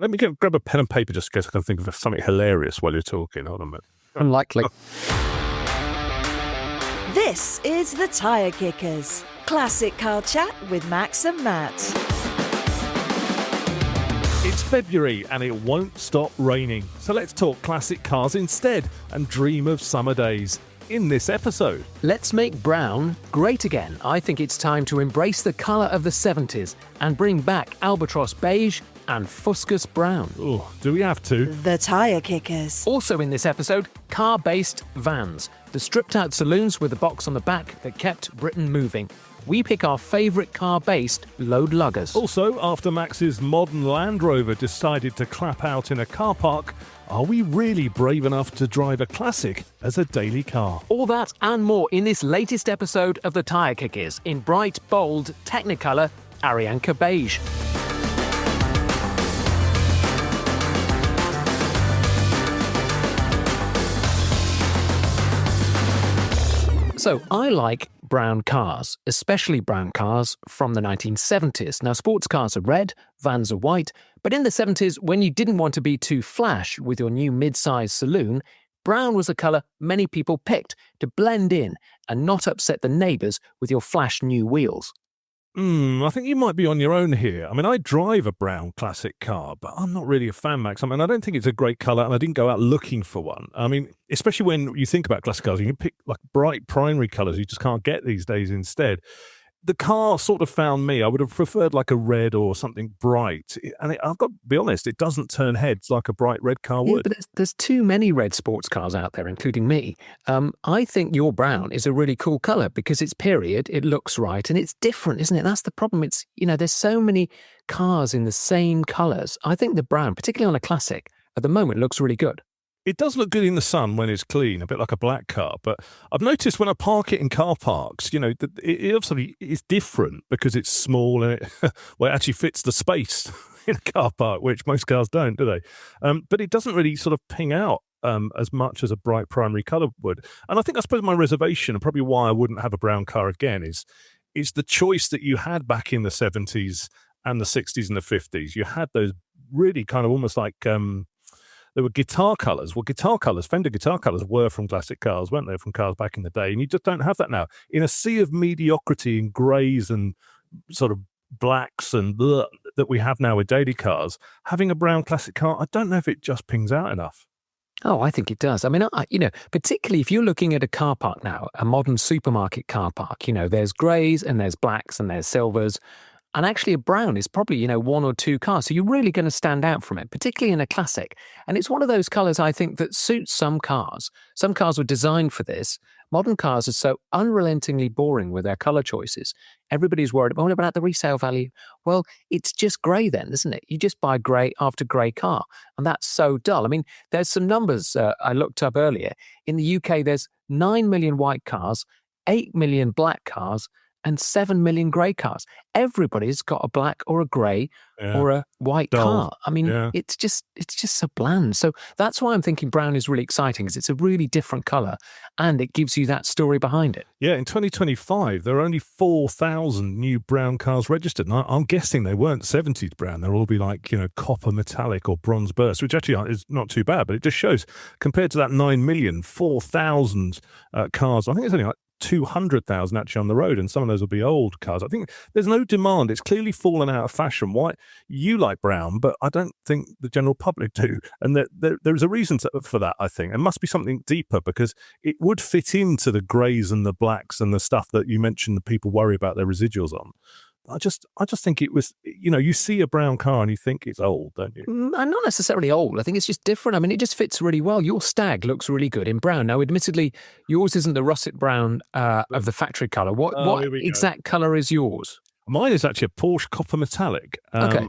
Let me grab a pen and paper just in case I can think of something hilarious while you're talking. Hold on a minute. Unlikely. This is the Tire Kickers. Classic car chat with Max and Matt. It's February and it won't stop raining. So let's talk classic cars instead and dream of summer days. In this episode, Let's make brown great again. I think it's time to embrace the colour of the 70s and bring back Albatross beige and Fuscus brown. oh, do we have to? The Tire Kickers. Also in this episode, car-based vans. The stripped-out saloons with the box on the back that kept Britain moving. We pick our favourite car-based load luggers. Also, after Max's modern Land Rover decided to clap out in a car park, are we really brave enough to drive a classic as a daily car? All that and more in this latest episode of The Tire Kickers in bright, bold, Technicolor Arianka beige. So I like brown cars, especially brown cars from the 1970s. Now, sports cars are red, vans are white, but in the 70s, when you didn't want to be too flash with your new mid-size saloon, brown was a colour many people picked to blend in and not upset the neighbours with your flash new wheels. I think you might be on your own here. I mean, I drive a brown classic car, but I'm not really a fan, Max. I mean, I don't think it's a great colour, and I didn't go out looking for one. I mean, especially when you think about classic cars, you can pick like bright primary colours you just can't get these days instead. The car sort of found me. I would have preferred like a red or something bright. And I've got to be honest, it doesn't turn heads like a bright red car Yeah, would. but there's too many red sports cars out there, including me. I think your brown is a really cool colour because it's period, it looks right, and it's different, isn't it? That's the problem. It's, there's so many cars in the same colours. I think the brown, particularly on a classic, at the moment looks really good. It does look good in the sun when it's clean, a bit like a black car. But I've noticed when I park it in car parks, that it obviously is different because it's small and it actually fits the space in a car park, which most cars don't, do they? But it doesn't really sort of ping out as much as a bright primary colour would. And I suppose my reservation, and probably why I wouldn't have a brown car again, is the choice that you had back in the 70s and the 60s and the 50s. You had those really kind of almost like... there were guitar colours. Well, Fender guitar colours were from classic cars, weren't they? From cars back in the day. And you just don't have that now. In a sea of mediocrity and greys and sort of blacks and that we have now with daily cars, having a brown classic car, I don't know if it just pings out enough. Oh, I think it does. I mean, particularly if you're looking at a car park now, a modern supermarket car park, there's greys and there's blacks and there's silvers. And actually a brown is probably, one or two cars. So you're really going to stand out from it, particularly in a classic. And it's one of those colours, I think, that suits some cars. Some cars were designed for this. Modern cars are so unrelentingly boring with their colour choices. Everybody's worried about the resale value. Well, it's just grey then, isn't it? You just buy grey after grey car. And that's so dull. I mean, there's some numbers I looked up earlier. In the UK, there's 9 million white cars, 8 million black cars, and 7 million grey cars. Everybody's got a black or a grey or a white car. I mean, it's just so bland. So that's why I'm thinking brown is really exciting, because it's a really different colour and it gives you that story behind it. Yeah, in 2025, there are only 4,000 new brown cars registered. And I'm guessing they weren't 70s brown. They'll all be like, copper metallic or bronze burst, which actually is not too bad. But it just shows, compared to that 9 million, 4,000 cars, I think it's only like 200,000 actually on the road, and some of those will be old cars. I think there's no demand. It's clearly fallen out of fashion. Why you like brown, but I don't think the general public do. And there's a reason for that, I think. It must be something deeper, because it would fit into the greys and the blacks and the stuff that you mentioned that people worry about their residuals on. I just think it was, you see a brown car and you think it's old, don't you? Not necessarily old. I think it's just different. I mean, it just fits really well. Your Stag looks really good in brown. Now, admittedly, yours isn't the russet brown of the factory colour. What exact colour is yours? Mine is actually a Porsche copper metallic. Okay.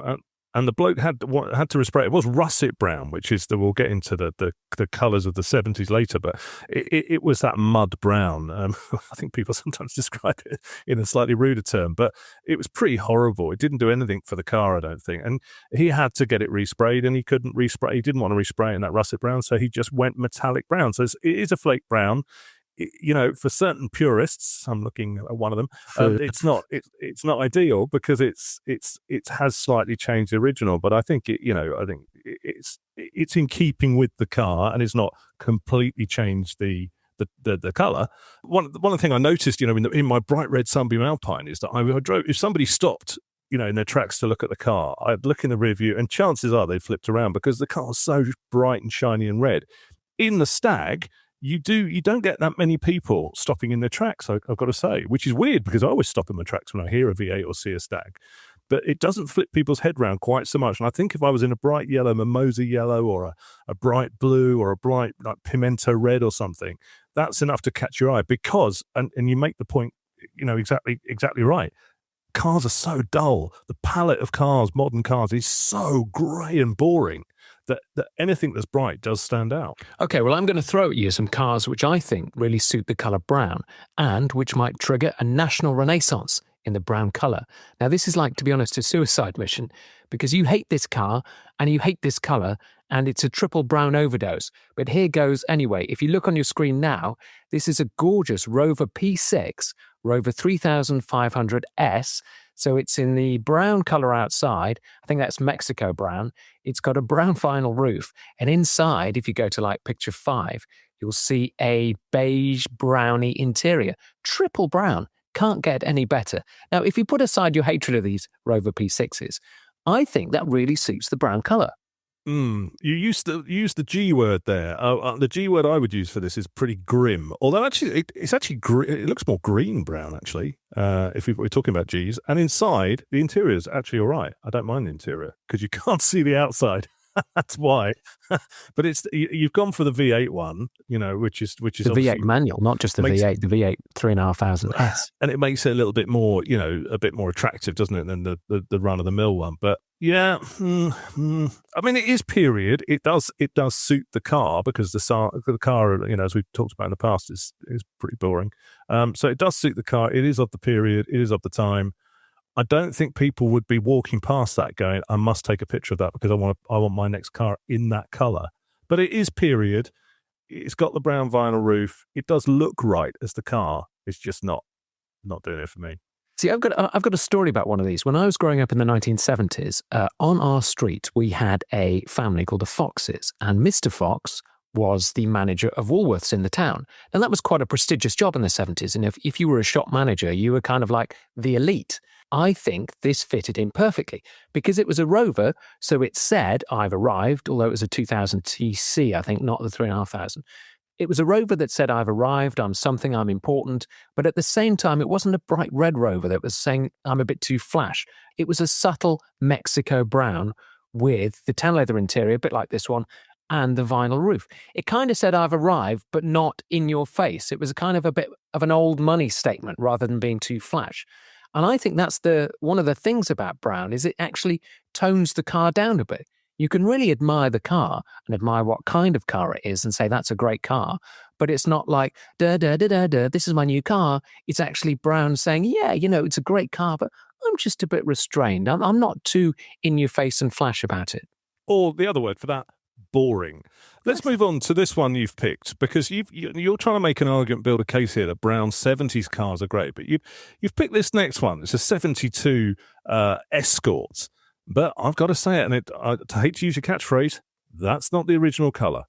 And the bloke had to respray it. It was russet brown, which is we'll get into the colours of the 70s later, but it was that mud brown. I think people sometimes describe it in a slightly ruder term, but it was pretty horrible. It didn't do anything for the car, I don't think. And he had to get it resprayed, and he couldn't respray. He didn't want to respray in that russet brown, so he just went metallic brown. So it is a flake brown. for certain purists, I'm looking at one of them. It's not ideal because it has slightly changed the original, but I think it's in keeping with the car and it's not completely changed the color. One of the thing I noticed, in my bright red Sunbeam Alpine is that I drove. If somebody stopped, in their tracks to look at the car, I'd look in the rear view, and chances are they flipped around because the car's so bright and shiny and red. In the Stag, you don't get that many people stopping in their tracks. I've got to say, which is weird because I always stop in my tracks when I hear a V8 or see a Stag. But it doesn't flip people's head round quite so much. And I think if I was in a bright yellow Mimosa yellow or a bright blue or a bright like pimento red or something, that's enough to catch your eye because, and you make the point, exactly right. Cars are so dull. The palette of cars, modern cars, is so grey and boring that anything that's bright does stand out. Okay, well, I'm going to throw at you some cars which I think really suit the colour brown and which might trigger a national renaissance in the brown colour. Now, this is like, to be honest, a suicide mission because you hate this car and you hate this colour and it's a triple brown overdose. But here goes anyway. If you look on your screen now, this is a gorgeous Rover P6, Rover 3500S. So it's in the brown colour outside. I think that's Mexico brown. It's got a brown vinyl roof. And inside, if you go to like picture 5, you'll see a beige browny interior. Triple brown. Can't get any better. Now, if you put aside your hatred of these Rover P6s, I think that really suits the brown colour. You used the G word there. The G word I would use for this is pretty grim. Although actually, it looks more green brown actually. If we're talking about G's, and inside the interior is actually all right. I don't mind the interior because you can't see the outside. That's why. But you've gone for the V8 one, which is the V8 manual, not just the V8, the V8 3500S. And it makes it a little bit more, a bit more attractive, doesn't it, than the run of the mill one? But yeah, I mean, it is period. It does suit the car because the car, as we've talked about in the past, is pretty boring. So it does suit the car. It is of the period. It is of the time. I don't think people would be walking past that going, I must take a picture of that because I want my next car in that colour. But it is period. It's got the brown vinyl roof. It does look right as the car. It's just not doing it for me. See, I've got a story about one of these. When I was growing up in the 1970s, on our street, we had a family called the Foxes, and Mr. Fox was the manager of Woolworths in the town. And that was quite a prestigious job in the 70s. And if you were a shop manager, you were kind of like the elite. I think this fitted in perfectly because it was a Rover, so it said, I've arrived, although it was a 2000 TC, I think, not the 3500. It was a Rover that said, I've arrived, I'm something, I'm important, but at the same time, it wasn't a bright red Rover that was saying, I'm a bit too flash. It was a subtle Mexico brown with the tan leather interior, a bit like this one, and the vinyl roof. It kind of said, I've arrived, but not in your face. It was kind of a bit of an old money statement rather than being too flash. And I think that's one of the things about brown is it actually tones the car down a bit. You can really admire the car and admire what kind of car it is and say that's a great car, but it's not like, this is my new car. It's actually brown saying, yeah, it's a great car, but I'm just a bit restrained. I'm not too in your face and flash about it. Or the other word for that, boring. Let's move on to this one you've picked because you're trying to make an argument, build a case here that brown 70s cars are great, but you've picked this next one. It's a 72 Escort, but I've got to say it, and I hate to use your catchphrase, that's not the original colour.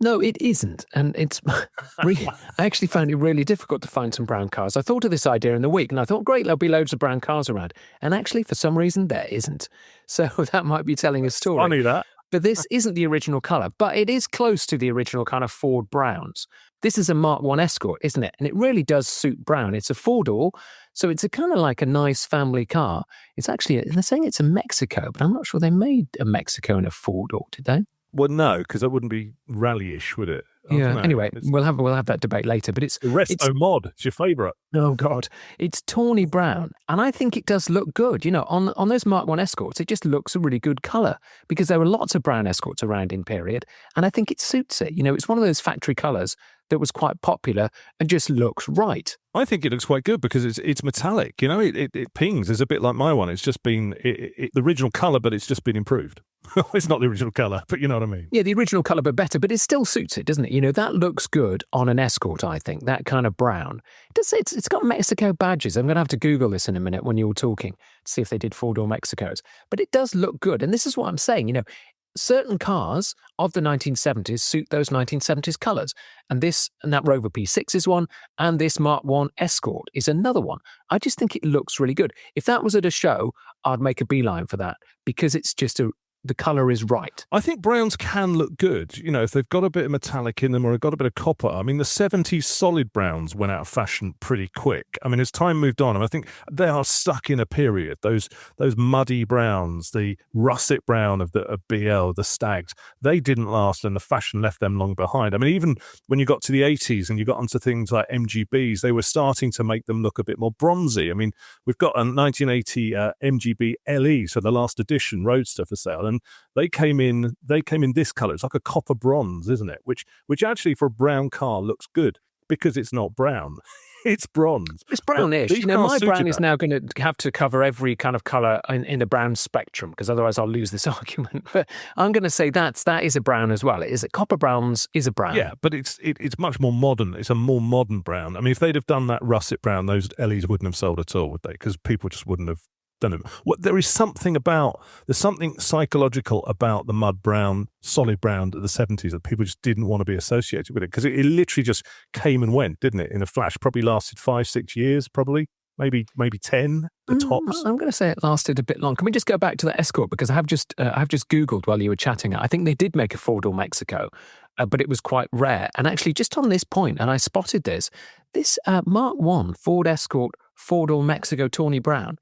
No, it isn't. And it's I actually found it really difficult to find some brown cars. I thought of this idea in the week and I thought, great, there'll be loads of brown cars around. And actually, for some reason, there isn't. So that might be telling a story. Funny that. But this isn't the original colour, but it is close to the original kind of Ford browns. This is a Mark I Escort, isn't it? And it really does suit brown. It's a four-door, so it's a kind of like a nice family car. It's actually, they're saying it's a Mexico, but I'm not sure they made a Mexico in a four-door, did they? Well, no, because that wouldn't be rally-ish, would it? Yeah. Anyway, we'll have that debate later. But it's Resto Mod. It's your favourite. Oh God, it's tawny brown, and I think it does look good. On those Mark I Escorts, it just looks a really good colour because there were lots of brown Escorts around in period, and I think it suits it. It's one of those factory colours that was quite popular and just looks right. I think it looks quite good because it's metallic. It pings. It's a bit like my one. It's just been the original colour, but it's just been improved. It's not the original colour, but you know what I mean. Yeah, the original colour, but better, but it still suits it, doesn't it? You know, that looks good on an Escort, I think, that kind of brown. It's got Mexico badges. I'm going to have to Google this in a minute when you're talking to see if they did four-door Mexicos. But it does look good. And this is what I'm saying, you know, certain cars of the 1970s suit those 1970s colours. And that Rover P6 is one, and this Mark I Escort is another one. I just think it looks really good. If that was at a show, I'd make a beeline for that because it's just the colour is right. I think browns can look good, you know, if they've got a bit of metallic in them or got a bit of copper. I mean, the 70s solid browns went out of fashion pretty quick. I mean, as time moved on, I think they are stuck in a period. Those muddy browns, the russet brown of BL, the Stags, they didn't last and the fashion left them long behind. I mean, even when you got to the 80s and you got onto things like MGBs, they were starting to make them look a bit more bronzy. I mean, we've got a 1980 MGB LE, so the last edition Roadster for sale. And they came in this colour. It's like a copper bronze, isn't it? Which actually for a brown car looks good because it's not brown. It's bronze. It's brownish. You know, my brown is now going to have to cover every kind of colour in the brown spectrum because otherwise I'll lose this argument. But I'm going to say that is a brown as well. It is copper browns is a brown. Yeah, but it's much more modern. It's a more modern brown. I mean, if they'd have done that russet brown, those LEs wouldn't have sold at all, would they? Because people just wouldn't have. There's something psychological about the mud brown, solid brown of the 70s that people just didn't want to be associated with it because it literally just came and went, didn't it? In a flash, probably lasted 5-6 years, probably maybe 10 the tops. I'm going to say it lasted a bit long. Can we just go back to the Escort because I've just Googled while you were chatting. I think they did make a four-door Mexico, but it was quite rare. And actually, just on this point, and I spotted this Mark I Ford Escort four-door Mexico tawny brown.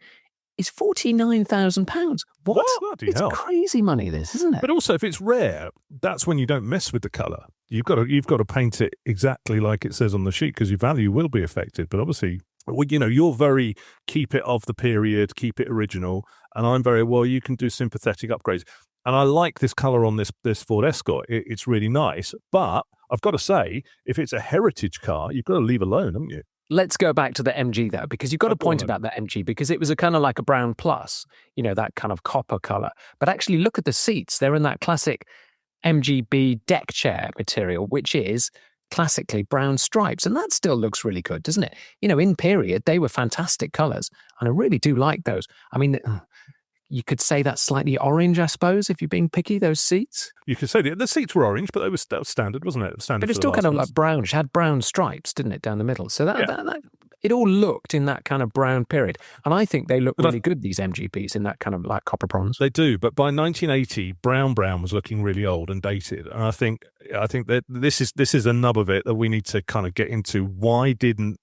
Is £49,000. What? It's hell. Crazy money, this, isn't it? But also, if it's rare, that's when you don't mess with the colour. You've got to paint it exactly like it says on the sheet because your value will be affected. But obviously, you know, you're very keep it of the period, keep it original, and I'm very you can do sympathetic upgrades. And I like this colour on this Ford Escort. It's really nice. But I've got to say, if it's a heritage car, you've got to leave alone, haven't you? Let's go back to the MG, though, because you've got a point about that MG, because it was a kind of like a brown plus, you know, that kind of copper colour. But actually, look at the seats. They're in that classic MGB deck chair material, which is classically brown stripes. And that still looks really good, doesn't it? You know, in period, they were fantastic colours. And I really do like those. I mean, you could say that's slightly orange, I suppose, if you're being picky, those seats. You could say the seats were orange, but that was standard, wasn't it? But it's still kind of like brownish. It had brown stripes, didn't it, down the middle? So that it all looked in that kind of brown period. And I think they look really good, these MGBs, in that kind of like copper bronze. They do, but by 1980, brown was looking really old and dated. And I think that this is a nub of it that we need to kind of get into. Why didn't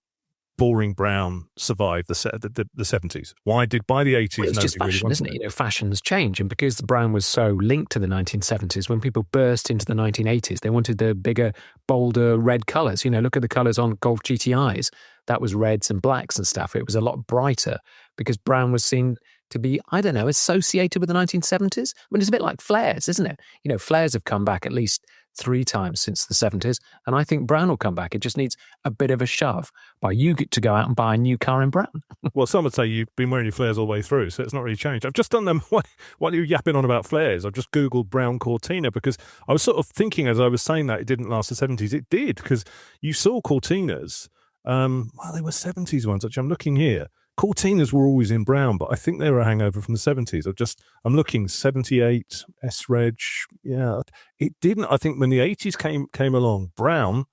boring brown survived the 70s? Why did by the 80s? Well, it's just fashion, isn't it? You know, fashions change, and because the brown was so linked to the 1970s, when people burst into the 1980s, they wanted the bigger, bolder red colours. You know, look at the colours on Golf GTIs. That was reds and blacks and stuff. It was a lot brighter because brown was seen to be, I don't know, associated with the 1970s. I mean, it's a bit like flares, isn't it? You know, flares have come back at least 3 times since the 70s, and I think brown will come back. It just needs a bit of a shove by you to go out and buy a new car in brown. Well, some would say you've been wearing your flares all the way through, so it's not really changed. I've just done them while you were yapping on about flares. I've just Googled brown Cortina because I was sort of thinking as I was saying that it didn't last the 70s. It did, because you saw Cortinas. They were 70s ones, which I'm looking here. Cortinas were always in brown, but I think they were a hangover from the 70s. I'm looking 78 S-Reg. Yeah, it didn't. I think when the 80s came along, brown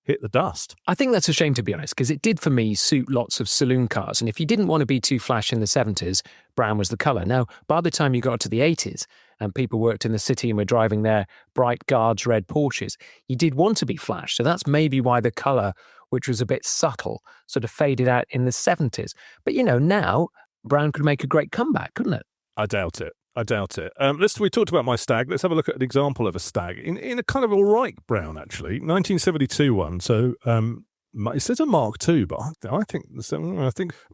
hit the dust. I think that's a shame, to be honest, because it did for me suit lots of saloon cars. And if you didn't want to be too flash in the 70s, brown was the colour. Now, by the time you got to the 80s and people worked in the city and were driving their bright Guards red Porsches, you did want to be flash. So that's maybe why the colour, which was a bit subtle, sort of faded out in the 70s. But, you know, now brown could make a great comeback, couldn't it? I doubt it. We talked about my Stag. Let's have a look at an example of a Stag in a kind of all right brown, actually. 1972 one. So It says a Mark II, but I think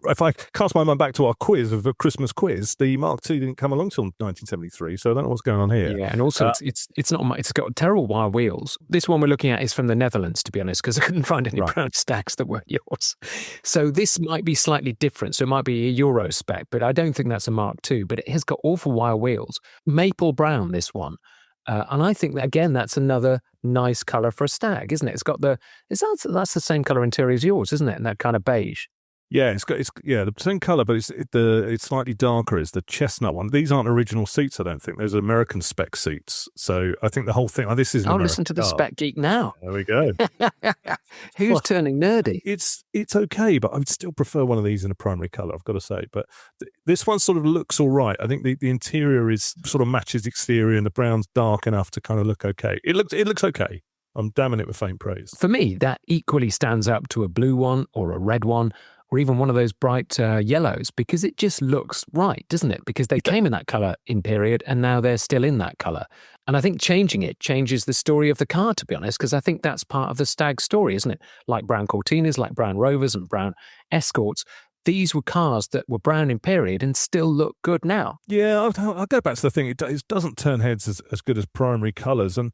if I cast my mind back to our quiz of a Christmas quiz, the Mark II didn't come along till 1973, so I don't know what's going on here. Yeah, and also it's not. It's got terrible wire wheels. This one we're looking at is from the Netherlands, to be honest, because I couldn't find any brown stacks that weren't yours. So this might be slightly different. So it might be a Euro spec, but I don't think that's a Mark II. But it has got awful wire wheels, maple brown. This one. And I think that, again, that's another nice colour for a stag, isn't it? It's got that's the same colour interior as yours, isn't it? And that kind of beige. Yeah, it's the same colour, but it's slightly darker. Is the chestnut one? These aren't original seats, I don't think. Those are American spec seats. So I think the whole thing. This is. Listen to the spec geek now. There we go. Who's turning nerdy? It's okay, but I would still prefer one of these in a primary colour, I've got to say. But this one sort of looks all right. I think the interior is sort of matches exterior, and the brown's dark enough to kind of look okay. It looks okay. I'm damning it with faint praise. For me, that equally stands up to a blue one or a red one, or even one of those bright yellows, because it just looks right, doesn't it? Because they came in that colour in period, and now they're still in that colour. And I think changing it changes the story of the car, to be honest, because I think that's part of the Stag story, isn't it? Like brown Cortinas, like brown Rovers and brown Escorts. These were cars that were brown in period and still look good now. Yeah, I'll go back to the thing. It doesn't turn heads as good as primary colours. And,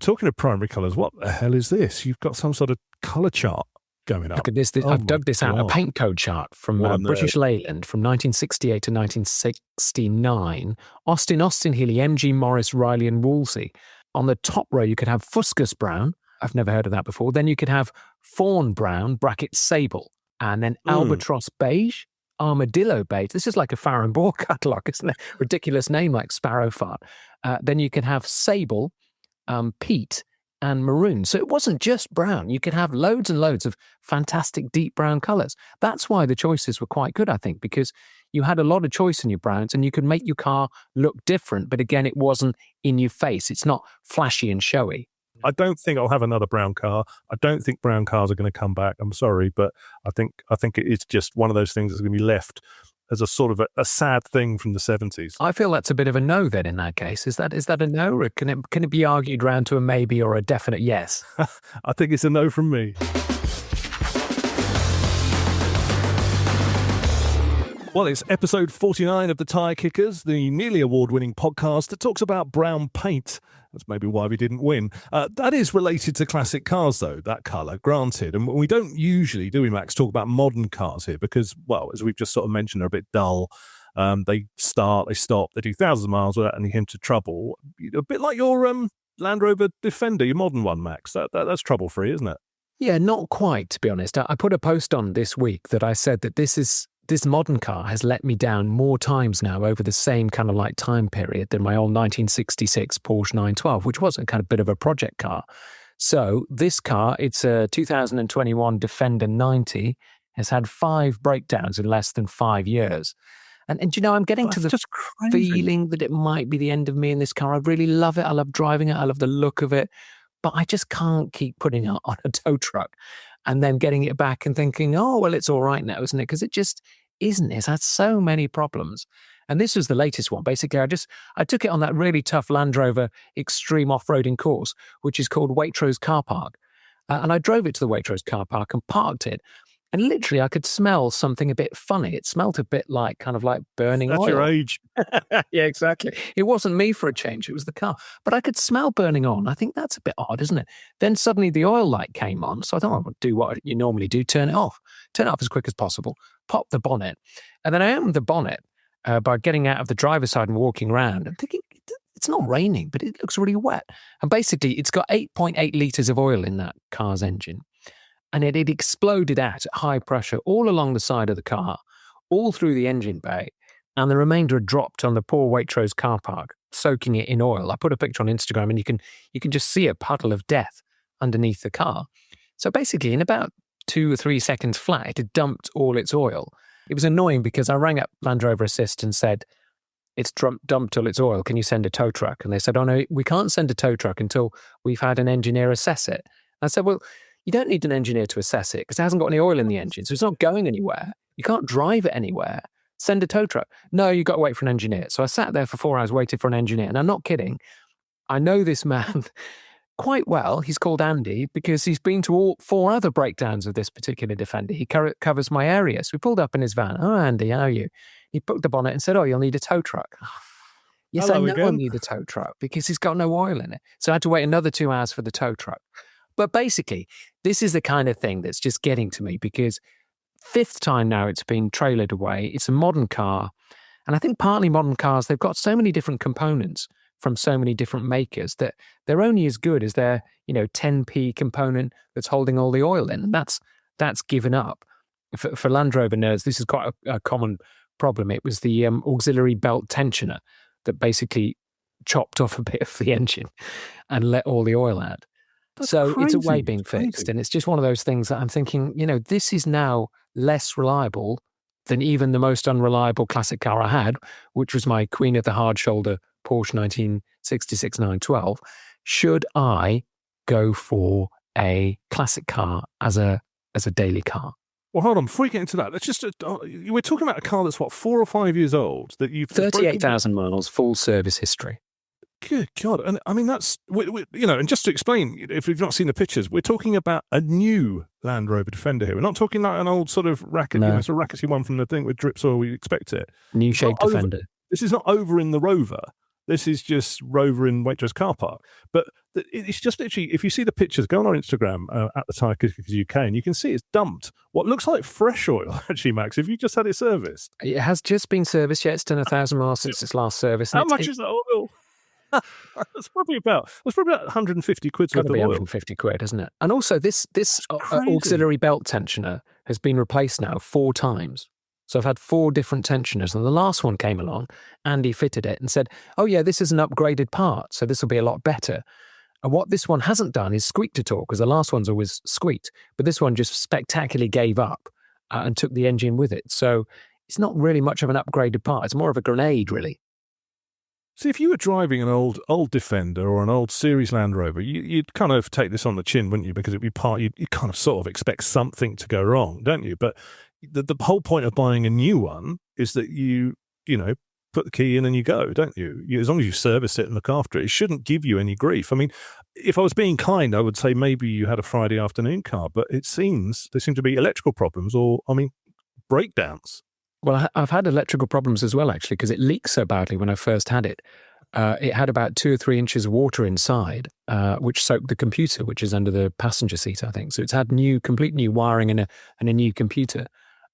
talking of primary colours, what the hell is this? You've got some sort of colour chart going up. Look at this. I've dug this out, a paint code chart from British Leyland from 1968 to 1969. Austin Healey, MG Morris, Riley and Woolsey. On the top row, you could have Fuscus Brown. I've never heard of that before. Then you could have Fawn Brown, bracket Sable. And then Albatross Beige, Armadillo Beige. This is like a Farrow & Ball catalogue, isn't it? Ridiculous name like Sparrow Fart. Then you could have Sable, Peat, and Maroon. So it wasn't just brown. You could have loads and loads of fantastic deep brown colours. That's why the choices were quite good, I think, because you had a lot of choice in your browns and you could make your car look different. But again, it wasn't in your face. It's not flashy and showy. I don't think I'll have another brown car. I don't think brown cars are going to come back. I'm sorry, but I think it's just one of those things that's going to be left as a sort of a sad thing from the 70s. I feel that's a bit of a no then in that case. Is that a no, or can it be argued round to a maybe or a definite yes? I think it's a no from me. Well, it's episode 49 of The Tyre Kickers, the nearly award-winning podcast that talks about brown paint. That's maybe why we didn't win. That is related to classic cars, though, that colour, granted. And we don't usually, do we, Max, talk about modern cars here because, well, as we've just sort of mentioned, they're a bit dull. They start, they stop, they do thousands of miles without any hint of trouble. A bit like your Land Rover Defender, your modern one, Max. That's trouble-free, isn't it? Yeah, not quite, to be honest. I put a post on this week that I said that this modern car has let me down more times now over the same kind of like time period than my old 1966 Porsche 912, which was a kind of bit of a project car. So this car, it's a 2021 Defender 90, has had 5 breakdowns in less than 5 years. And you know, I'm getting to the feeling that it might be the end of me in this car. I really love it. I love driving it. I love the look of it. But I just can't keep putting it on a tow truck and then getting it back and thinking, oh, well, it's all right now, isn't it? Because it just isn't. It's had so many problems. And this was the latest one. Basically, I took it on that really tough Land Rover extreme off-roading course, which is called Waitrose Car Park. And I drove it to the Waitrose Car Park and parked it. And literally, I could smell something a bit funny. It smelled a bit like kind of like burning oil. That's your age. Yeah, exactly. It wasn't me for a change. It was the car. But I could smell burning on. I think that's a bit odd, isn't it? Then suddenly the oil light came on. So I thought, I'll do what you normally do, turn it off. Turn it off as quick as possible. Pop the bonnet. And then I opened the bonnet by getting out of the driver's side and walking around. I'm thinking, it's not raining, but it looks really wet. And basically, it's got 8.8 litres of oil in that car's engine. And it exploded out at high pressure all along the side of the car, all through the engine bay, and the remainder had dropped on the poor Waitrose car park, soaking it in oil. I put a picture on Instagram, and you can just see a puddle of death underneath the car. So basically, in about 2 or 3 seconds flat, it had dumped all its oil. It was annoying because I rang up Land Rover Assist and said, it's dumped all its oil. Can you send a tow truck? And they said, oh no, we can't send a tow truck until we've had an engineer assess it. And I said, well, you don't need an engineer to assess it because it hasn't got any oil in the engine. So it's not going anywhere. You can't drive it anywhere. Send a tow truck. No, you've got to wait for an engineer. So I sat there for 4 hours waiting for an engineer. And I'm not kidding. I know this man quite well. He's called Andy because he's been to all 4 other breakdowns of this particular Defender. He covers my area. So we pulled up in his van. Oh, Andy, how are you? He put the bonnet and said, oh, you'll need a tow truck. Yes, Hello I know I'll again. need a tow truck because he's got no oil in it. So I had to wait another 2 hours for the tow truck. But basically, this is the kind of thing that's just getting to me because 5th time now it's been trailered away. It's a modern car. And I think partly modern cars, they've got so many different components from so many different makers that they're only as good as their, 10p component that's holding all the oil in. And that's given up. For Land Rover nerds, this is quite a common problem. It was the auxiliary belt tensioner that basically chopped off a bit of the engine and let all the oil out. That's so it's a way crazy. being It's fixed. crazy. And it's just one of those things that I'm thinking, this is now less reliable than even the most unreliable classic car I had, which was my Queen of the Hard Shoulder Porsche 1966 912. Should I go for a classic car as a daily car? Well, hold on. Before we get into that, let's just we're talking about a car that's 4 or 5 years old that you've 38,000 miles, full service history. Good God. And I mean, that's, and just to explain, if you've not seen the pictures, we're talking about a new Land Rover Defender here. We're not talking like an old sort of racket, No. it's a rackety one from the thing with drips oil, we expect it. New It's not shape over- Defender. This is not over in the Rover. This is just Rover in Waitrose car park. But it's just literally, if you see the pictures, go on our Instagram at the Tyre Kickers UK, and you can see it's dumped what looks like fresh oil, actually, Max, if you just had it serviced. It has just been serviced. Yeah, it's done 1,000 miles since its last service. How much is that oil? That's probably about 150 quid's Got worth to of be oil. 150 quid, isn't it? And also, this crazy. auxiliary belt tensioner has been replaced now 4 times. So I've had 4 different tensioners, and the last one came along. Andy fitted it and said, "Oh yeah, this is an upgraded part, so this will be a lot better." And what this one hasn't done is squeaked at all, because the last one's always squeaked, but this one just spectacularly gave up and took the engine with it. So it's not really much of an upgraded part. It's more of a grenade, really. See, if you were driving an old Defender or an old Series Land Rover, you'd kind of take this on the chin, wouldn't you? Because it'd be you kind of sort of expect something to go wrong, don't you? But the whole point of buying a new one is that you put the key in and you go, don't you? As long as you service it and look after it, it shouldn't give you any grief. I mean, if I was being kind, I would say maybe you had a Friday afternoon car, but it seems there seem to be electrical problems or, breakdowns. Well, I've had electrical problems as well, actually, because it leaked so badly when I first had it. It had about 2 or 3 inches of water inside, which soaked the computer, which is under the passenger seat, I think. So it's had complete new wiring and a new computer.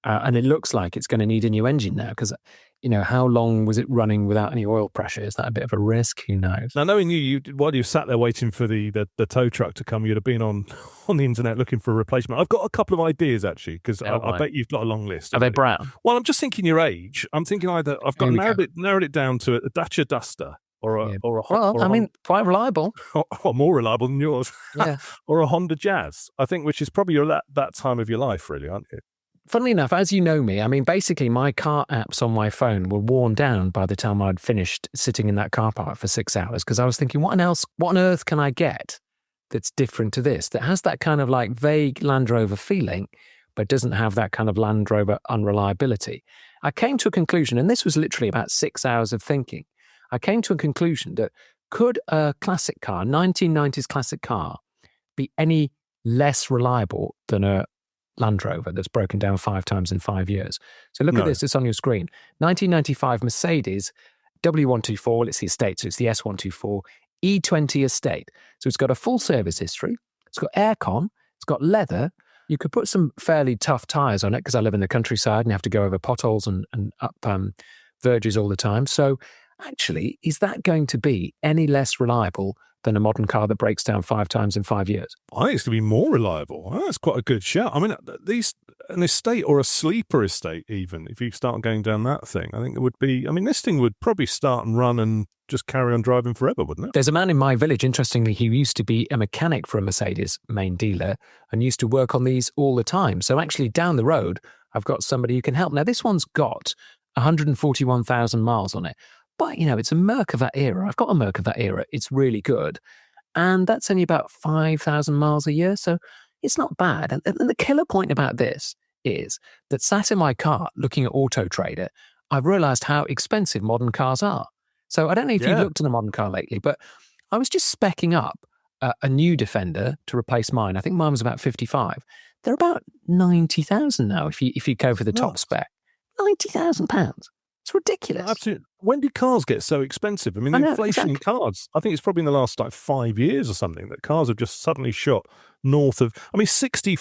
And it looks like it's going to need a new engine now because, how long was it running without any oil pressure? Is that a bit of a risk? Who knows? Now, knowing you while you sat there waiting for the tow truck to come, you'd have been on the internet looking for a replacement. I've got a couple of ideas, actually, because I bet you've got a long list. Are they brown? Well, I'm just thinking your age. I'm thinking either I've got narrowed it down to a Dacia Duster or a quite reliable. or more reliable than yours. Yeah. Or a Honda Jazz, I think, which is probably that time of your life, really, aren't you? Funnily enough, as you know me, basically my car apps on my phone were worn down by the time I'd finished sitting in that car park for 6 hours because I was thinking, what on earth can I get that's different to this, that has that kind of like vague Land Rover feeling, but doesn't have that kind of Land Rover unreliability? I came to a conclusion, and this was literally about 6 hours of thinking. I came to a conclusion that could a classic car, 1990s classic car, be any less reliable than a Land Rover that's broken down 5 times in 5 years? So look at this, it's on your screen. 1995 Mercedes W124, it's the estate, so it's the S124, E20 estate. So it's got a full service history, it's got aircon, it's got leather. You could put some fairly tough tyres on it because I live in the countryside and you have to go over potholes and up verges all the time. So actually, is that going to be any less reliable than a modern car that breaks down 5 times in 5 years? I think it's going to be more reliable. Oh, that's quite a good shout. An estate or a sleeper estate, even, if you start going down that thing, I think it would be, this thing would probably start and run and just carry on driving forever, wouldn't it? There's a man in my village, interestingly, who used to be a mechanic for a Mercedes main dealer and used to work on these all the time. So actually down the road, I've got somebody who can help. Now, this one's got 141,000 miles on it. But, it's a Merc of that era. I've got a Merc of that era. It's really good. And that's only about 5,000 miles a year. So it's not bad. And the killer point about this is that sat in my car looking at Auto Trader, I've realized how expensive modern cars are. So I don't know if you've looked at a modern car lately, but I was just specking up a new Defender to replace mine. I think mine was about 55. They're about 90,000 now if you go for the top spec. £90,000. It's ridiculous. Absolutely. When did cars get so expensive? I mean, the inflation in cars, I think it's probably in the last 5 years or something that cars have just suddenly shot north of, 50,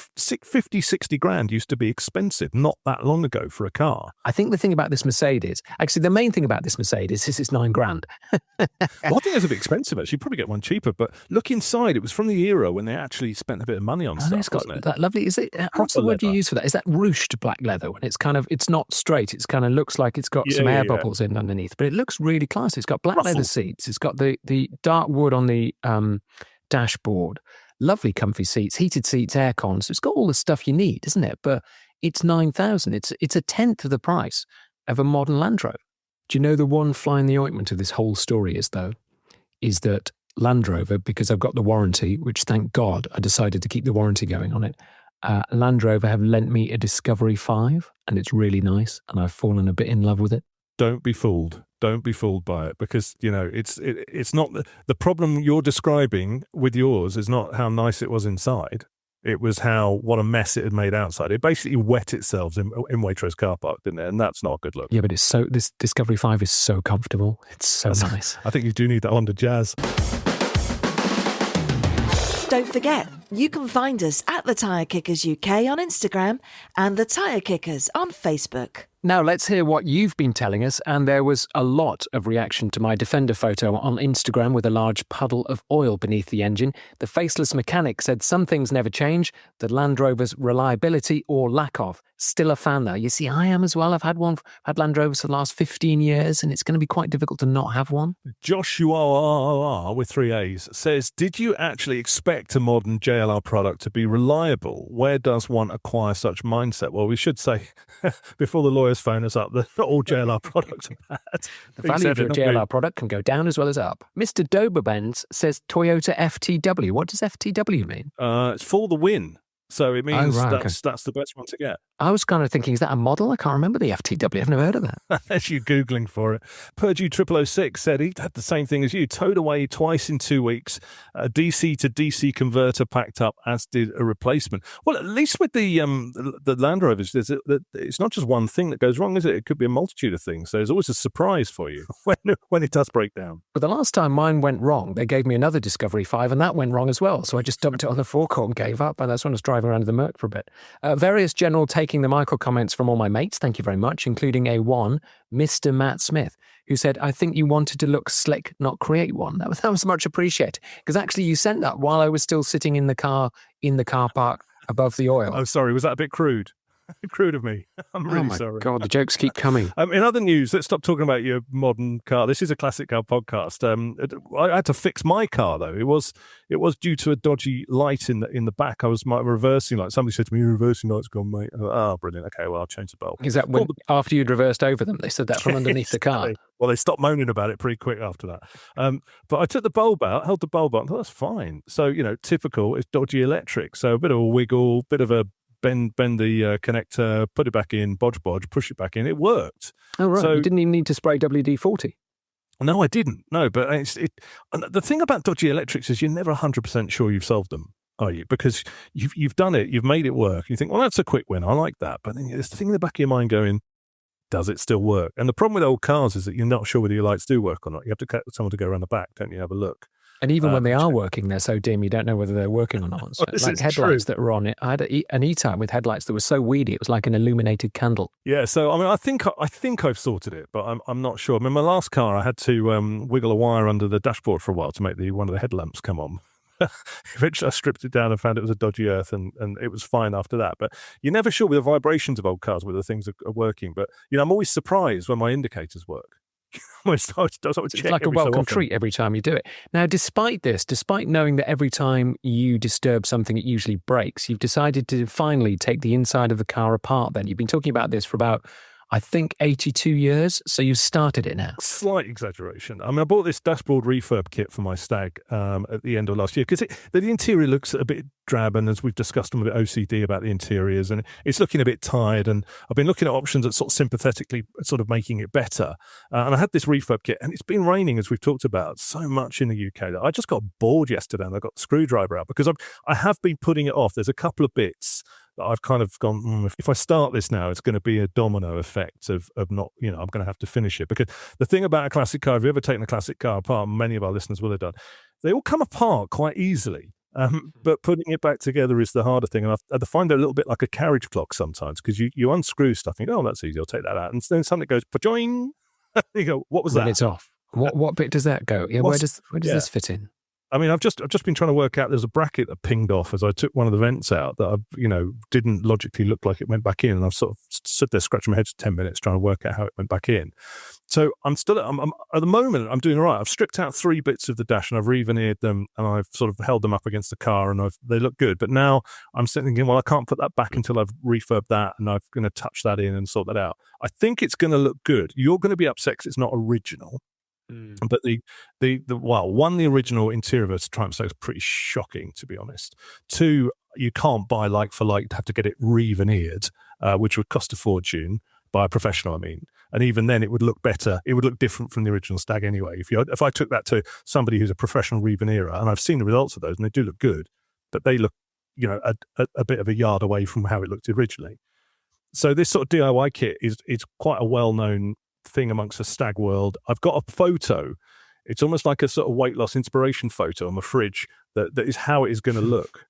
60 grand used to be expensive not that long ago for a car. I think the thing about this Mercedes, actually the main thing about this Mercedes is it's 9 grand. Well, I think it's a bit expensive actually. You'd probably get one cheaper, but look inside. It was from the era when they actually spent a bit of money on stuff, It's got wasn't it? that lovely, is it, what's the word you use for that? Is that ruched black leather when it's kind of, it's not straight, it's kind of looks like it's got some air bubbles in underneath, but it looks really classy. It's got black leather seats. It's got the dark wood on the dashboard. Lovely comfy seats, heated seats, aircon. So it's got all the stuff you need, isn't it? But it's 9,000. It's a tenth of the price of a modern Land Rover. Do you know the one fly in the ointment of this whole story is that Land Rover, because I've got the warranty, which thank God I decided to keep the warranty going on it, Land Rover have lent me a Discovery 5 and it's really nice and I've fallen a bit in love with it. Don't be fooled. Don't be fooled by it because, it's not the problem you're describing with yours is not how nice it was inside. It was what a mess it had made outside. It basically wet itself in Waitrose car park, didn't it? And that's not a good look. Yeah, but this Discovery 5 is so comfortable. It's so nice. I think you do need that Honda Jazz. Don't forget, you can find us at The Tyre Kickers UK on Instagram and The Tyre Kickers on Facebook. Now let's hear what you've been telling us, and there was a lot of reaction to my Defender photo on Instagram with a large puddle of oil beneath the engine. The faceless mechanic said some things never change, the Land Rover's reliability or lack of. Still a fan though. You see, I am as well. I've had Land Rovers for the last 15 years, and it's going to be quite difficult to not have one. Joshua with 3 A's says, did you actually expect a modern JLR product to be reliable? Where does one acquire such mindset? Well, we should say, before the lawyers phone us up, that not all JLR products are bad. The value of your JLR product can go down as well as up. Mr. Doberbenz says Toyota FTW. What does FTW mean? It's for the win. So it means that's the best one to get. I was kind of thinking, is that a model? I can't remember the FTW. I've never heard of that. As you Googling for it. Purdue 0006 said he had the same thing as you. Towed away twice in 2 weeks. A DC to DC converter packed up, as did a replacement. Well, at least with the Land Rovers, it's not just one thing that goes wrong, is it? It could be a multitude of things. So there's always a surprise for you when it does break down. But the last time mine went wrong, they gave me another Discovery 5 and that went wrong as well. So I just dumped it on the forecourt and gave up. And that's when I was driving around the Merc for a bit. Various general taking the Michael comments from all my mates, thank you very much, including Mr. Matt Smith, who said, I think you wanted to look slick, not create one. That was much appreciated. Because actually you sent that while I was still sitting in the car park above the oil. Oh, sorry, was that a bit crude? Crude of me. I'm really sorry. Oh my God, the jokes keep coming. In other news, let's stop talking about your modern car. This is a classic car podcast. I had to fix my car though. It was due to a dodgy light in the back. I was reversing light. Somebody said to me, "Your reversing light's gone, mate." Oh, brilliant. Okay, well, I'll change the bulb. Is that after you'd reversed over them? They said that from underneath the car. Well, they stopped moaning about it pretty quick after that. But I took the bulb out, held the bulb up, and thought that's fine. So typical. It's dodgy electric. So a bit of a wiggle, bit of a bend the connector, put it back in, bodge, push it back in. It worked. Oh, right. So, you didn't even need to spray WD-40. No, I didn't. No, but and the thing about dodgy electrics is you're never 100% sure you've solved them, are you? Because you've done it, you've made it work. You think, well, that's a quick win. I like that. But then there's the thing in the back of your mind going, does it still work? And the problem with old cars is that you're not sure whether your lights do work or not. You have to get someone to go around the back, don't you? Have a look. And even when they are working, they're so dim, you don't know whether they're working or not. So like headlights that were on it. I had an E-Type with headlights that were so weedy, it was like an illuminated candle. Yeah, so I think I've sorted it, but I'm not sure. I mean, my last car, I had to wiggle a wire under the dashboard for a while to make one of the headlamps come on. Eventually, I stripped it down and found it was a dodgy earth, and it was fine after that. But you're never sure with the vibrations of old cars whether things are working. But I'm always surprised when my indicators work. It's like a welcome treat every time you do it. Now, despite knowing that every time you disturb something, it usually breaks, you've decided to finally take the inside of the car apart then. You've been talking about this for about, I think 82 years. So you've started it now. Slight exaggeration. I mean, I bought this dashboard refurb kit for my Stag at the end of last year because the interior looks a bit drab, and as we've discussed, I'm a bit OCD about the interiors, and it's looking a bit tired, and I've been looking at options that sort of sympathetically sort of making it better. And I had this refurb kit, and it's been raining, as we've talked about, so much in the UK that I just got bored yesterday, and I got the screwdriver out because I have been putting it off. There's a couple of bits that I've kind of gone, if I start this now, it's going to be a domino effect of not, I'm going to have to finish it. Because the thing about a classic car, if you've ever taken a classic car apart, many of our listeners will have done, they all come apart quite easily. But putting it back together is the harder thing. And I find it a little bit like a carriage clock sometimes, because you unscrew stuff, and you go, oh, that's easy, I'll take that out. And then something goes, pa-joing. You go, what was that? When it's off. What bit does that go? Yeah, where does this fit in? I mean, I've just been trying to work out. There's a bracket that pinged off as I took one of the vents out that didn't logically look like it went back in, and I've sort of stood there scratching my head for 10 minutes trying to work out how it went back in. So I'm at the moment I'm doing all right. I've stripped out 3 bits of the dash and I've re-veneered them, and I've sort of held them up against the car, and they look good. But now I'm thinking, well, I can't put that back until I've refurbed that, and I'm going to touch that in and sort that out. I think it's going to look good. You're going to be upset because it's not original. But the original interior of a Triumph Stag is pretty shocking, to be honest. 2, you can't buy like for like, to have to get it re-veneered, which would cost a fortune by a professional, I mean. And even then, it would look better. It would look different from the original Stag anyway. If I took that to somebody who's a professional re-veneerer, and I've seen the results of those, and they do look good, but they look, a bit of a yard away from how it looked originally. So this sort of DIY kit is quite a well-known thing amongst the Stag world. I've got a photo. It's almost like a sort of weight loss inspiration photo on my fridge that is how it is going to look.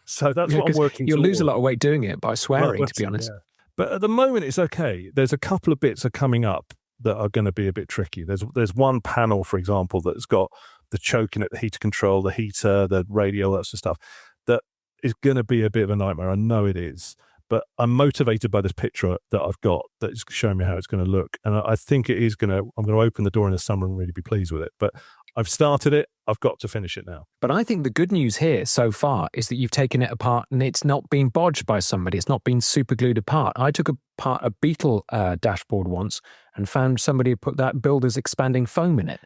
So that's what I'm working You'll towards. lose a lot of weight doing it by swearing, to be honest. Yeah. But at the moment, it's okay. There's a couple of bits are coming up that are going to be a bit tricky. There's one panel, for example, that's got the choking at the heater control, the heater, the radio, that sort of stuff, that is going to be a bit of a nightmare. I know it is. But I'm motivated by this picture that I've got that is showing me how it's going to look. And I think I'm going to open the door in the summer and really be pleased with it. But I've started it. I've got to finish it now. But I think the good news here so far is that you've taken it apart and it's not been bodged by somebody. It's not been super glued apart. I took apart a Beetle dashboard once and found somebody had put that builder's expanding foam in it.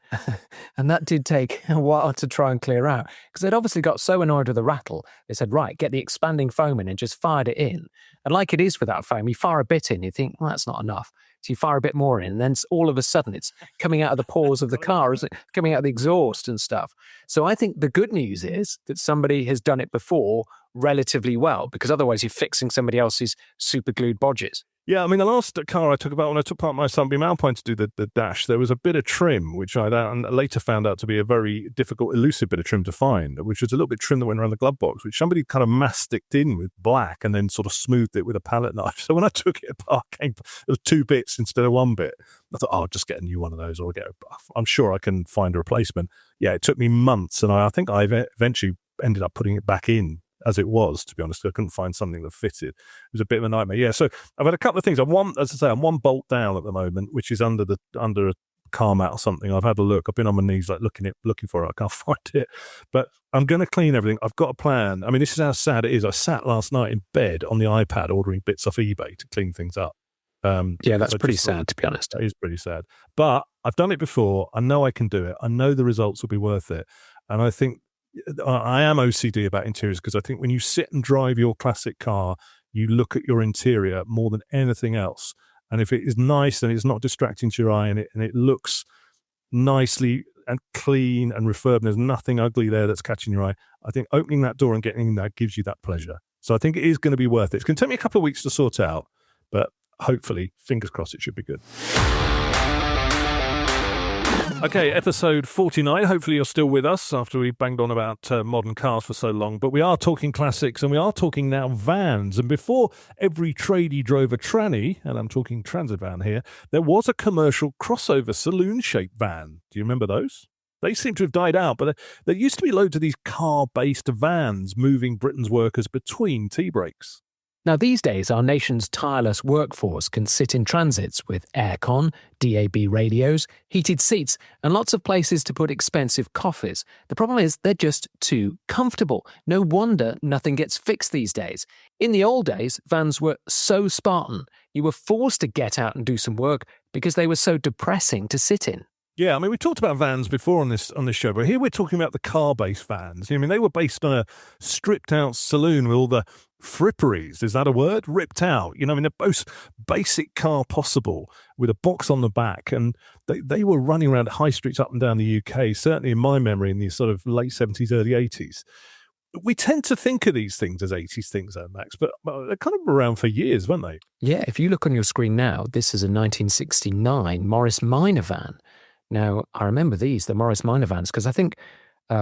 And that did take a while to try and clear out, because they'd obviously got so annoyed with the rattle. They said, right, get the expanding foam in, and just fired it in. And like it is with that foam, you fire a bit in, you think, well, that's not enough. So you fire a bit more in, and then all of a sudden it's coming out of the pores of the car, isn't it? Coming out of the exhaust and stuff. So I think the good news is that somebody has done it before relatively well, because otherwise you're fixing somebody else's super glued bodges. Yeah, I mean, the last car I took apart, when I took apart my Sunbeam Alpine to do the dash, there was a bit of trim, which I later found out to be a very difficult, elusive bit of trim to find, which was a little bit trim that went around the glove box, which somebody kind of masticed in with black and then sort of smoothed it with a palette knife. So when I took it apart, it was 2 bits instead of 1 bit. I thought, I'll just get a new one of those, or I'm sure I can find a replacement. Yeah, it took me months, and I think I eventually ended up putting it back in as it was, to be honest. I couldn't find something that fitted. It was a bit of a nightmare. Yeah, so I've had a couple of things. I'm 1 bolt down at the moment, which is under a car mat or something. I've had a look. I've been on my knees looking for it. I can't find it. But I'm going to clean everything. I've got a plan. I mean, this is how sad it is. I sat last night in bed on the iPad ordering bits off eBay to clean things up. Yeah, that's pretty sad, to be honest. That is pretty sad. But I've done it before. I know I can do it. I know the results will be worth it. And I think I am OCD about interiors, because I think when you sit and drive your classic car, you look at your interior more than anything else. And if it is nice and it's not distracting to your eye, and it looks nicely and clean and refurbed, and there's nothing ugly there that's catching your eye, I think opening that door and getting in there gives you that pleasure. So I think it is going to be worth it. It's going to take me a couple of weeks to sort out, but hopefully, fingers crossed, it should be good. Okay, episode 49. Hopefully you're still with us after we banged on about modern cars for so long. But we are talking classics, and we are talking now vans. And before every tradie drove a tranny, and I'm talking transit van here, there was a commercial crossover saloon-shaped van. Do you remember those? They seem to have died out, but there used to be loads of these car-based vans moving Britain's workers between tea breaks. Now, these days, our nation's tireless workforce can sit in transits with aircon, DAB radios, heated seats, and lots of places to put expensive coffees. The problem is they're just too comfortable. No wonder nothing gets fixed these days. In the old days, vans were so Spartan. You were forced to get out and do some work because they were so depressing to sit in. Yeah, I mean, we talked about vans before on this show, but here we're talking about the car-based vans. I mean, they were based on a stripped-out saloon with all the fripperies. Is that a word? Ripped out. I mean, the most basic car possible with a box on the back, and they were running around high streets up and down the UK. Certainly, in my memory, in the sort of late 70s, early 80s. We tend to think of these things as 80s things, though, Max, but they're kind of around for years, weren't they? Yeah, if you look on your screen now, this is a 1969 Morris Minor van. Now, I remember the Morris Minor vans, because I think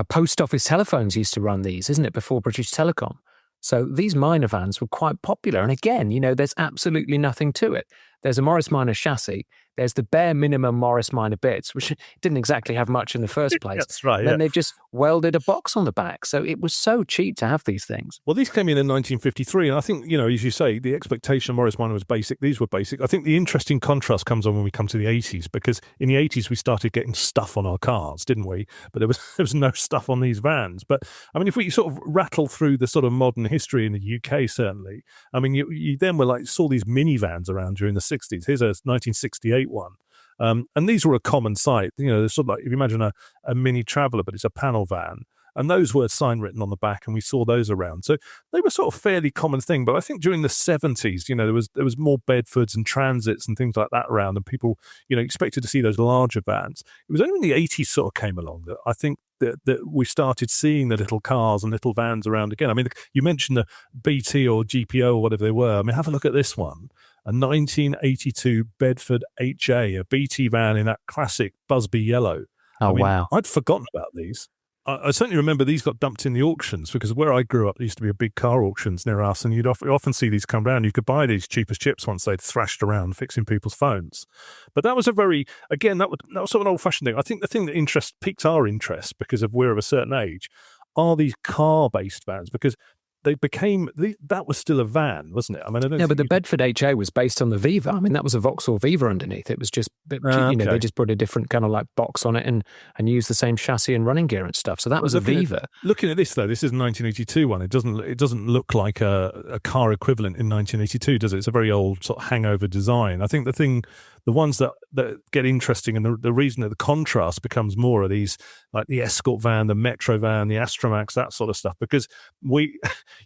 post office telephones used to run these, isn't it, before British Telecom? So these Minor vans were quite popular. And again, there's absolutely nothing to it. There's a Morris Minor chassis. There's the bare minimum Morris Minor bits, which didn't exactly have much in the first place. That's right. Then they've just welded a box on the back. So it was so cheap to have these things. Well, these came in 1953. And I think, as you say, the expectation of Morris Minor was basic. These were basic. I think the interesting contrast comes on when we come to the 80s, because in the 80s, we started getting stuff on our cars, didn't we? But there was no stuff on these vans. But I mean, if we sort of rattle through the sort of modern history in the UK, certainly, I mean, you then were saw these minivans around during the 60s. Here's a 1968 one. And these were a common sight. They're sort of like, if you imagine a mini traveller, but it's a panel van. And those were sign written on the back, and we saw those around. So they were sort of fairly common thing. But I think during the 70s, there was more Bedfords and Transits and things like that around, and people, expected to see those larger vans. It was only when the 80s sort of came along that I think that we started seeing the little cars and little vans around again. I mean, you mentioned the BT or GPO or whatever they were. I mean, have a look at this one. A 1982 Bedford HA, a BT van in that classic Busby yellow. Oh, wow. I'd forgotten about these. I certainly remember these got dumped in the auctions, because where I grew up, there used to be a big car auctions near us, and you'd often see these come down. You could buy these cheap as chips once they'd thrashed around fixing people's phones. But that was that was sort of an old-fashioned thing. I think the thing that piqued our interest, because we're of a certain age, are these car-based vans, because they became, that was still a van, wasn't it? I mean, but the Bedford HA was based on the Viva. I mean, that was a Vauxhall Viva underneath. It was just, okay. They just put a different kind of box on it and used the same chassis and running gear and stuff. So that was a Viva. Looking at this, though, this is a 1982 one. It doesn't look like a car equivalent in 1982, does it? It's a very old sort of hangover design. I think the ones that get interesting, and the reason that the contrast becomes more are these, like the Escort van, the Metro van, the Astromax, that sort of stuff, because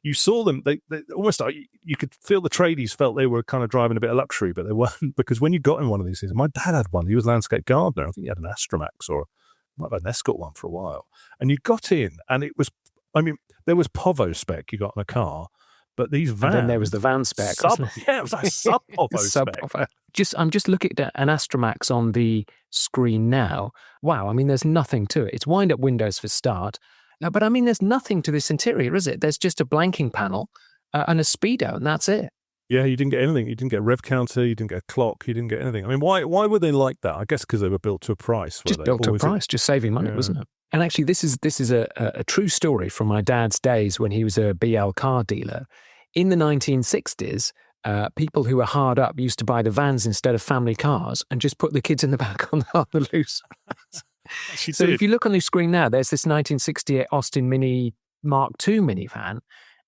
you saw them, they almost like you could feel the tradies felt they were kind of driving a bit of luxury, but they weren't, because when you got in one of these things, my dad had one, he was a landscape gardener, I think he had an Astromax, or might have had an Escort one for a while, and you got in, and it was, I mean, there was POVO spec you got in a car, but these vans... And then there was the van spec. It was like sub-povvo spec. I'm just looking at an Astromax on the screen now. Wow, I mean, there's nothing to it. It's wind-up windows for start. But I mean, there's nothing to this interior, is it? There's just a blanking panel and a speedo, and that's it. Yeah, you didn't get anything. You didn't get a rev counter. You didn't get a clock. You didn't get anything. I mean, why were they like that? I guess because they were built to a price. Just built to a price, just saving money, wasn't it? And actually, this is a true story from my dad's days when he was a BL car dealer. In the 1960s, people who were hard up used to buy the vans instead of family cars and just put the kids in the back on the loose. So if you look on the screen now, there's this 1968 Austin Mini Mark II minivan.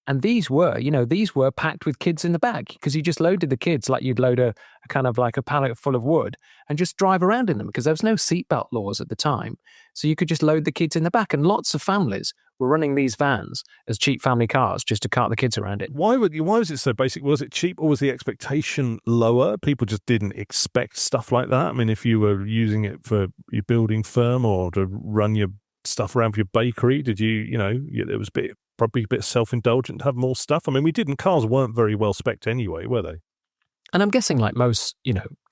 And these were packed with kids in the back, because you just loaded the kids like you'd load a kind of like a pallet full of wood and just drive around in them, because there was no seatbelt laws at the time. So you could just load the kids in the back, and lots of families were running these vans as cheap family cars just to cart the kids around it. Why was it so basic? Was it cheap, or was the expectation lower? People just didn't expect stuff like that. I mean, if you were using it for your building firm or to run your stuff around for your bakery, did it was probably a bit self-indulgent to have more stuff? I mean, cars weren't very well spec'd anyway, were they? And I'm guessing, like most,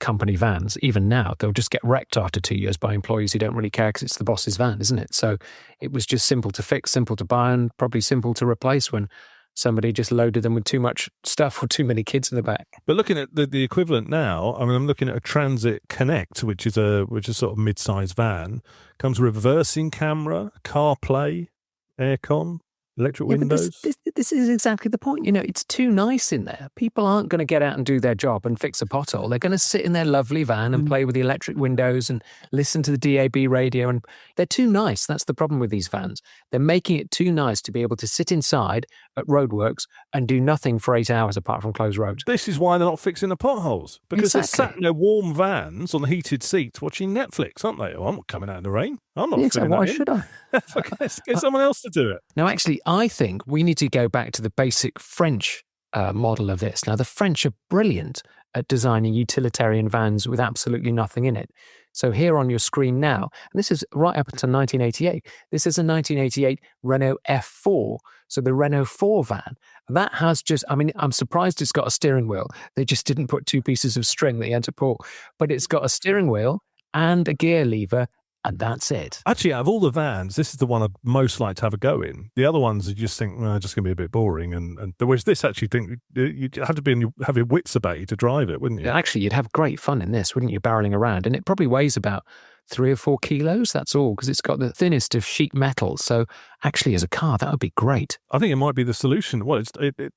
company vans, even now, they'll just get wrecked after 2 years by employees who don't really care because it's the boss's van, isn't it? So it was just simple to fix, simple to buy, and probably simple to replace when somebody just loaded them with too much stuff or too many kids in the back. But looking at the equivalent now, I mean, I'm looking at a Transit Connect, which is sort of mid-sized van, comes with reversing camera, CarPlay, aircon, Electric Yeah, but windows. this is exactly the point. It's too nice in there. People aren't going to get out and do their job and fix a pothole. They're going to sit in their lovely van and play with the electric windows and listen to the DAB radio. And they're too nice. That's the problem with these vans. They're making it too nice to be able to sit inside at roadworks and do nothing for 8 hours apart from close roads. This is why they're not fixing the potholes. Because they're Exactly. sat in their warm vans on the heated seats watching Netflix, aren't they? Oh, I'm not coming out in the rain. I'm not Exactly. filling Why that in. should I? Get someone else to do it. Now, actually, I think we need to go back to the basic French model of this. Now, the French are brilliant at designing utilitarian vans with absolutely nothing in it. So here on your screen now, and this is right up until 1988, this is a 1988 Renault F4. So the Renault 4 van, that has I'm surprised it's got a steering wheel. They just didn't put two pieces of string that you had to pull. But it's got a steering wheel and a gear lever, and that's it. Actually, out of all the vans, this is the one I'd most like to have a go in. The other ones you just think, just going to be a bit boring. And whereas this actually think you'd have to have your wits about you to drive it, wouldn't you? Actually, you'd have great fun in this, wouldn't you, barreling around? And it probably weighs about 3 or 4 kilos, that's all, because it's got the thinnest of sheet metal. So actually, as a car, that would be great. I think it might be the solution. Well, it's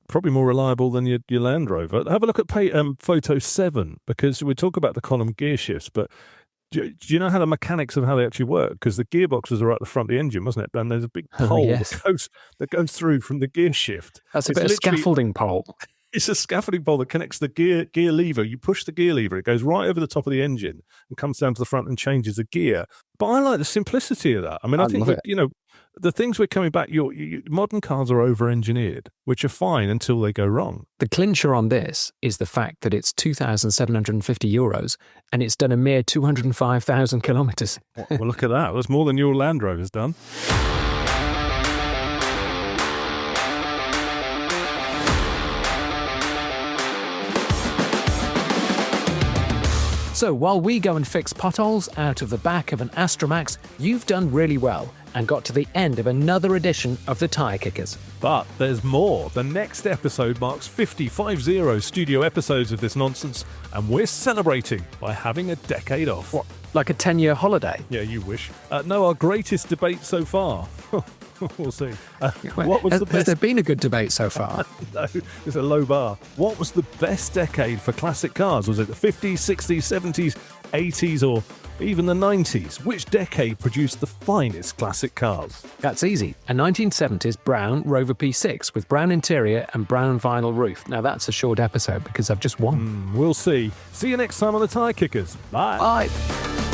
probably more reliable than your Land Rover. Have a look at photo 7, because we talk about the column gear shifts, but do you know how the mechanics of how they actually work? Because the gearboxes are at the front of the engine, wasn't it? And there's a big pole that goes through from the gear shift. That's a bit of scaffolding pole. It's a scaffolding pole that connects the gear lever. You push the gear lever, it goes right over the top of the engine and comes down to the front and changes the gear. But I like the simplicity of that. I mean, I think the things we're coming back. Modern cars are over-engineered, which are fine until they go wrong. The clincher on this is the fact that it's €2,750 and it's done a mere 205,000 kilometres. Well, look at that. That's more than your Land Rover's done. So while we go and fix potholes out of the back of an Astromax, you've done really well and got to the end of another edition of the Tyre Kickers. But there's more. The next episode marks 50 studio episodes of this nonsense, and we're celebrating by having a decade off. What, like a 10-year holiday? Yeah, you wish. No, our greatest debate so far. We'll see. What was the best? Has there been a good debate so far? No, it's a low bar. What was the best decade for classic cars? Was it the 50s, 60s, 70s, 80s, or even the 90s? Which decade produced the finest classic cars? That's easy. A 1970s brown Rover P6 with brown interior and brown vinyl roof. Now that's a short episode because I've just won. We'll see. See you next time on the Tyre Kickers. Bye. Bye.